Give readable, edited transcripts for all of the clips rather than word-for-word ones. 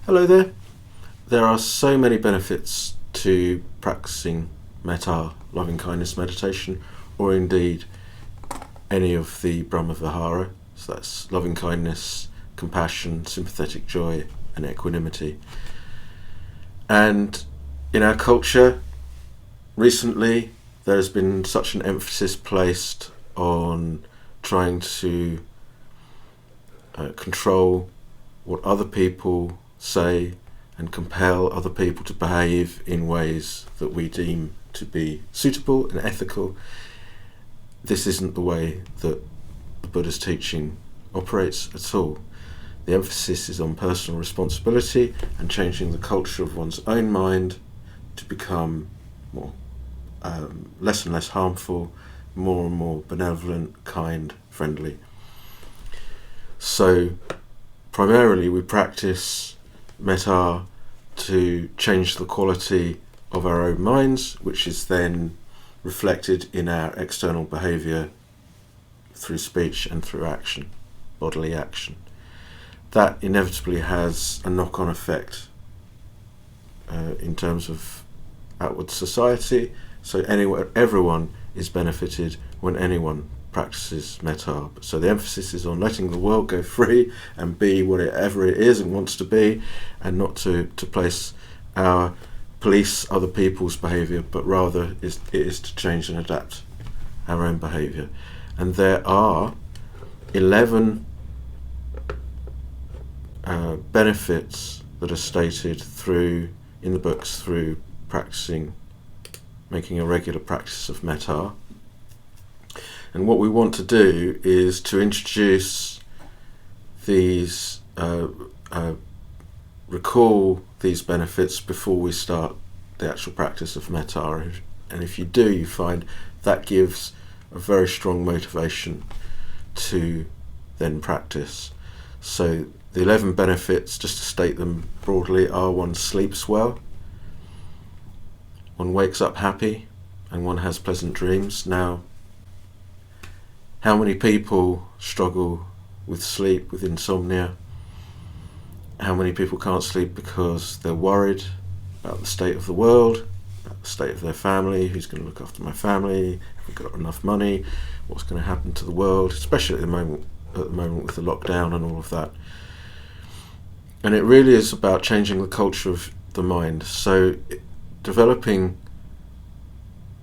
Hello there. There are so many benefits to practicing Metta, loving kindness meditation, or indeed any of the Brahma Vihara. So that's loving kindness, compassion, sympathetic joy, and equanimity. And in our culture, recently, there's been such an emphasis placed on trying to control what other people say and compel other people to behave in ways that we deem to be suitable and ethical. This isn't the way that the Buddhist teaching operates at all. The emphasis is on personal responsibility and changing the culture of one's own mind to become more less and less harmful, more and more benevolent, kind, friendly. So primarily we practice Metta to change the quality of our own minds, which is then reflected in our external behaviour through speech and through action, bodily action. That inevitably has a knock-on effect in terms of outward society. So everyone is benefited when anyone practices Metta. So the emphasis is on letting the world go free and be whatever it is and wants to be, and not to police other people's behaviour, but rather it is to change and adapt our own behaviour. And there are 11 benefits that are stated in the books through making a regular practice of Metta. And what we want to do is to introduce these, recall these benefits before we start the actual practice of Metta. And if you do, you find that gives a very strong motivation to then practice. So the 11 benefits, just to state them broadly, are: one sleeps well, one wakes up happy, and one has pleasant dreams. Now, how many people struggle with sleep, with insomnia? How many people can't sleep because they're worried about the state of the world, about the state of their family, who's going to look after my family, have we got enough money, what's going to happen to the world, especially at the moment with the lockdown and all of that. And it really is about changing the culture of the mind. So developing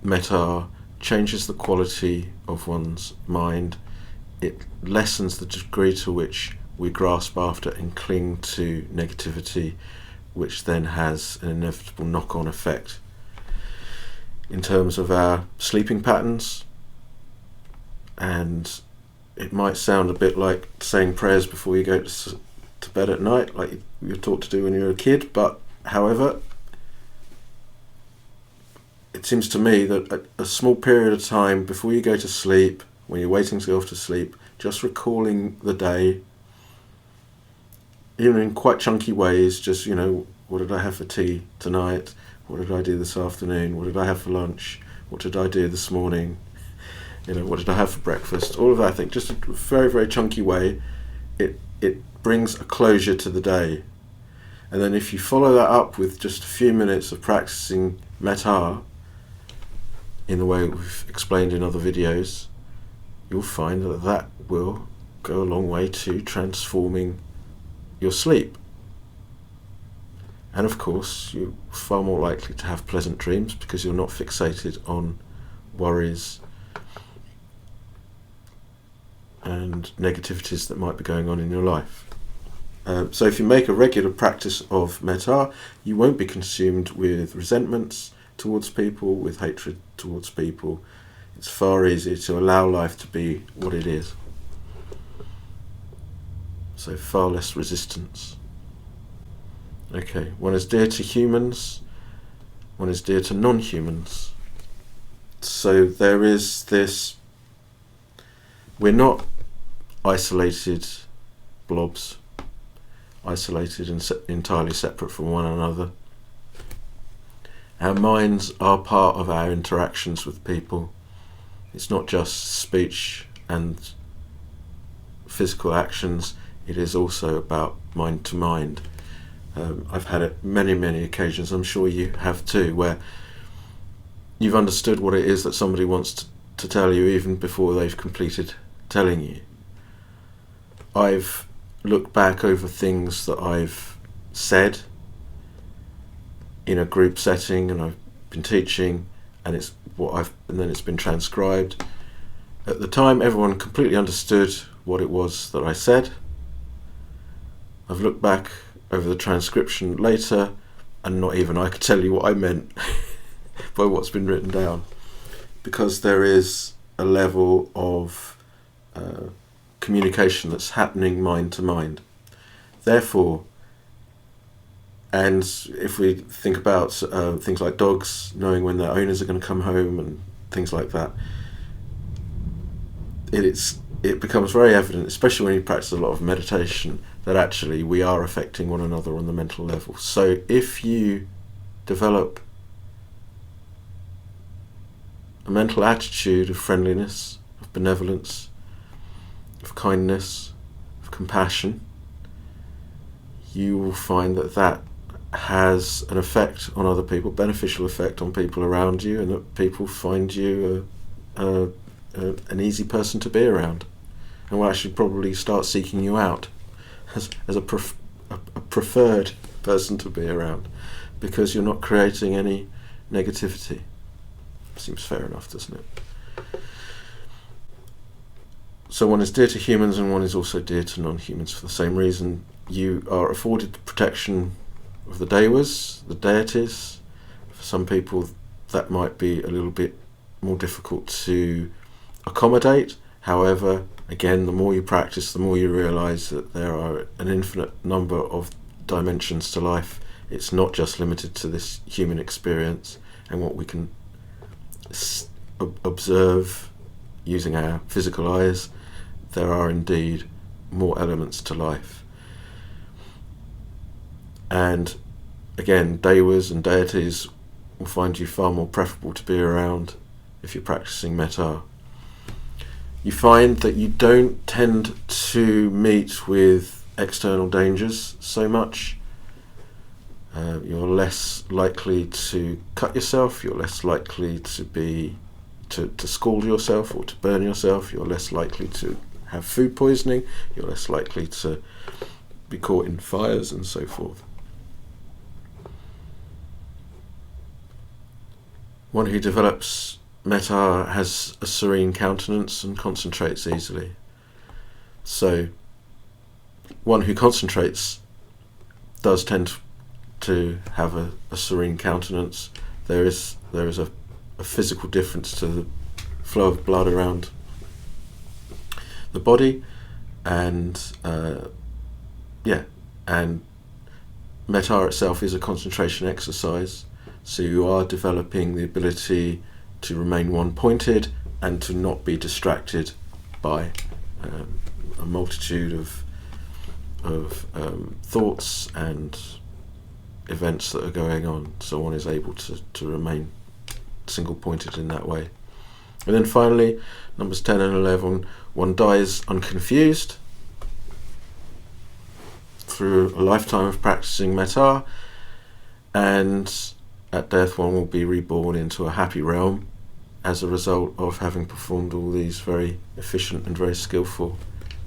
Metta changes the quality of one's mind. It lessens the degree to which we grasp after and cling to negativity, which then has an inevitable knock-on effect in terms of our sleeping patterns. And it might sound a bit like saying prayers before you go to bed at night, like you were taught to do when you were a kid, but however, it seems to me that a small period of time before you go to sleep, when you're waiting to go off to sleep, just recalling the day, even in quite chunky ways, just, what did I have for tea tonight? What did I do this afternoon? What did I have for lunch? What did I do this morning? What did I have for breakfast? All of that, I think, just a very, very chunky way, it brings a closure to the day. And then if you follow that up with just a few minutes of practicing Metta, in the way we've explained in other videos, you'll find that will go a long way to transforming your sleep. And of course, you're far more likely to have pleasant dreams because you're not fixated on worries and negativities that might be going on in your life. So if you make a regular practice of Metta, you won't be consumed with resentments towards people, with hatred towards people. It's far easier to allow life to be what it is. So far less resistance. Okay, one is dear to humans, one is dear to non-humans. So there is this, we're not isolated blobs, isolated and entirely separate from one another. Our minds are part of our interactions with people. It's not just speech and physical actions, it is also about mind to mind. I've had it many occasions, I'm sure you have too, where you've understood what it is that somebody wants to tell you even before they've completed telling you. I've looked back over things that I've said in a group setting, and I've been teaching, and then it's been transcribed. At the time, everyone completely understood what it was that I said. I've looked back over the transcription later, and not even I could tell you what I meant by what's been written down, because there is a level of communication that's happening mind to mind. Therefore, and if we think about things like dogs knowing when their owners are going to come home and things like that, it becomes very evident, especially when you practice a lot of meditation, that actually we are affecting one another on the mental level. So if you develop a mental attitude of friendliness, of benevolence, of kindness, of compassion, you will find that has an effect on other people, beneficial effect on people around you, and that people find you an easy person to be around, and will actually probably start seeking you out as a preferred person to be around, because you're not creating any negativity. Seems fair enough, doesn't it? So one is dear to humans, and one is also dear to non-humans for the same reason. You are afforded the protection of the devas, the deities. For some people that might be a little bit more difficult to accommodate. However, again, the more you practice, the more you realise that there are an infinite number of dimensions to life. It's not just limited to this human experience and what we can observe using our physical eyes. There are indeed more elements to life. And again, devas and deities will find you far more preferable to be around if you're practicing metta. You find that you don't tend to meet with external dangers so much. You're less likely to cut yourself, you're less likely to scald yourself or to burn yourself, you're less likely to have food poisoning, you're less likely to be caught in fires and so forth. One who develops metta has a serene countenance and concentrates easily. So one who concentrates does tend to have a serene countenance. There is a physical difference to the flow of blood around the body, and and metta itself is a concentration exercise. So you are developing the ability to remain one-pointed and to not be distracted by a multitude of thoughts and events that are going on. So one is able to remain single-pointed in that way. And then finally, numbers 10 and 11, one dies unconfused through a lifetime of practicing metta, and at death one will be reborn into a happy realm as a result of having performed all these very efficient and very skillful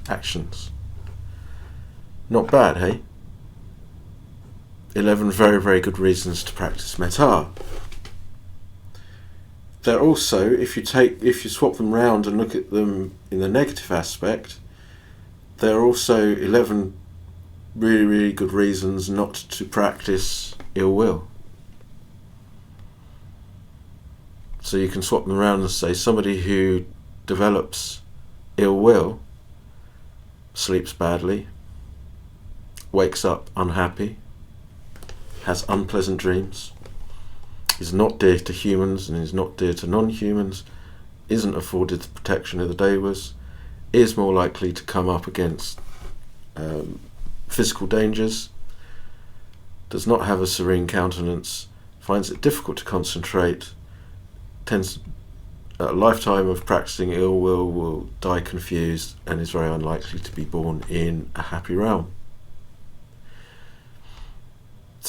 actions. Not bad, hey? 11 very, very good reasons to practice metta. They're also, if you swap them round and look at them in the negative aspect, there are also 11 really, really good reasons not to practice ill will. So you can swap them around and say somebody who develops ill will sleeps badly, wakes up unhappy, has unpleasant dreams, is not dear to humans and is not dear to non-humans, isn't afforded the protection of the devas, is more likely to come up against physical dangers, does not have a serene countenance, finds it difficult to concentrate, tends a lifetime of practicing ill will die confused, and is very unlikely to be born in a happy realm.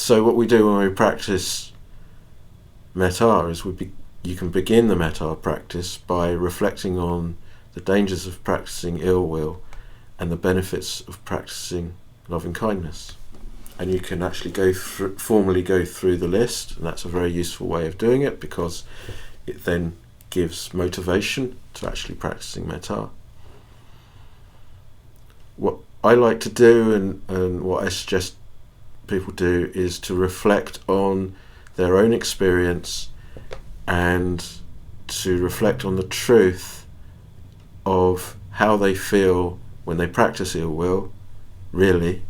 So what we do when we practice Metta is you can begin the Metta practice by reflecting on the dangers of practicing ill will and the benefits of practicing loving kindness. And you can actually formally go through the list, and that's a very useful way of doing it because it then gives motivation to actually practicing Metta. What I like to do and what I suggest people do is to reflect on their own experience and to reflect on the truth of how they feel when they practice ill will, really,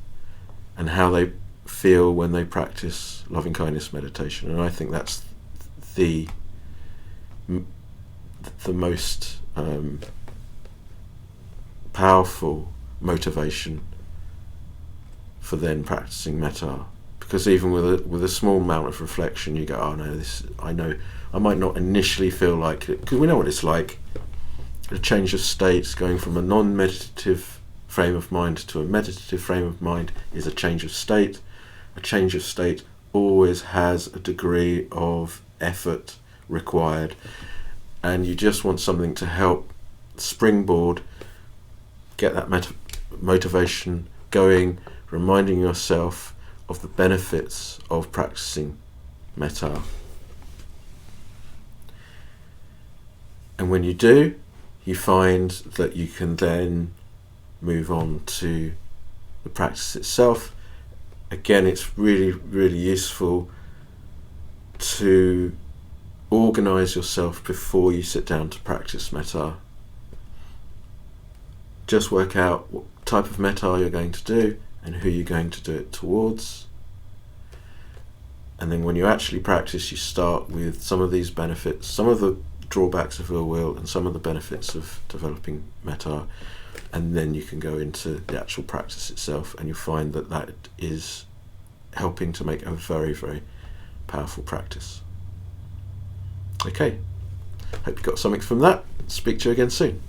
and how they feel when they practice loving kindness meditation. And I think that's the most powerful motivation for then practicing Metta, because even with a small amount of reflection, you go, oh no, I know I might not initially feel like it, because we know what it's like. A change of states, going from a non-meditative frame of mind to a meditative frame of mind, is a change of state. A change of state always has a degree of effort required, and you just want something to help springboard, get that motivation going, reminding yourself of the benefits of practicing Metta. And when you do, you find that you can then move on to the practice itself. Again, it's really, really useful to organise yourself before you sit down to practice Metta. Just work out what type of Metta you're going to do and who you're going to do it towards. And then when you actually practice, you start with some of these benefits, some of the drawbacks of ill will and some of the benefits of developing Metta, and then you can go into the actual practice itself, and you'll find that that is helping to make a very, very powerful practice. Okay, hope you got something from that. Speak to you again soon.